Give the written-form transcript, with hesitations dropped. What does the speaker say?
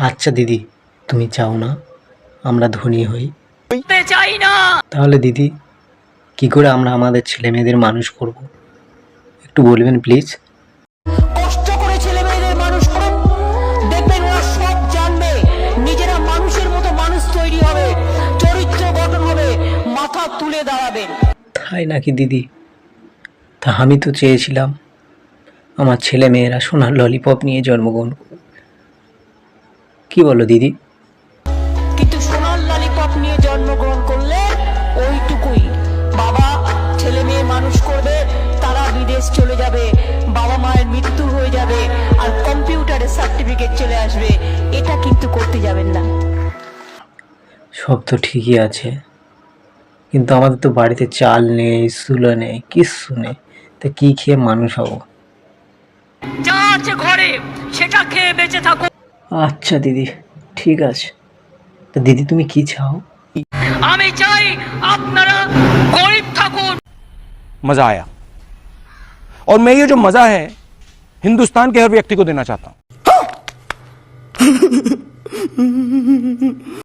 আচ্ছা দিদি, তুমি চাও না আমরা ধনী হই? চাই না। তাহলে দিদি কি করে আমরা আমাদের ছেলে মেয়েদের মানুষ করব, একটু বলবেন প্লিজ? কষ্ট করে ছেলে মেয়েদের মানুষ করুন, দেখবেন ওরা সব জানবে, নিজেরা মানুষের মতো মানুষ তৈরি হবে, চরিত্র গঠন হবে, মাথা তুলে দাঁড়াবেন। তাই নাকি দিদি? তা আমি তো চেয়েছিলাম আমার ছেলে মেয়েরা সোনার ললিপপ নিয়ে জন্মগ্রহণ করবে। কি বলো দিদি? কিন্তু সোনার ললিপপ নিয়ে জন্মগ্রহণ করলে ওইটুকুই, বাবা ছেলে মেয়ে মানুষ করবে, তারা বিদেশ চলে যাবে, বাবা মায়ের মৃত্যু হয়ে যাবে, আর কম্পিউটারের সার্টিফিকেট চলে আসবে, এটা কিন্তু করতে যাবেন না। সব তো ঠিকই আছে, কিন্তু আমাদের তো বাড়িতে চাল নেই, সুলো নেই, কিচ্ছু নেই, তা কি খেয়ে মানুষ হব? যা আছে ঘরে সেটা খেয়ে বেঁচে থাকো। আচ্ছা দিদি, ঠিক আছে। তা দিদি তুমি কি চাও? আমি চাই আপনারা গরিব থাকুন। मजा आया और मैं ये जो मजा है हिंदुस्तान के हर व्यक्ति को देना चाहता हूं।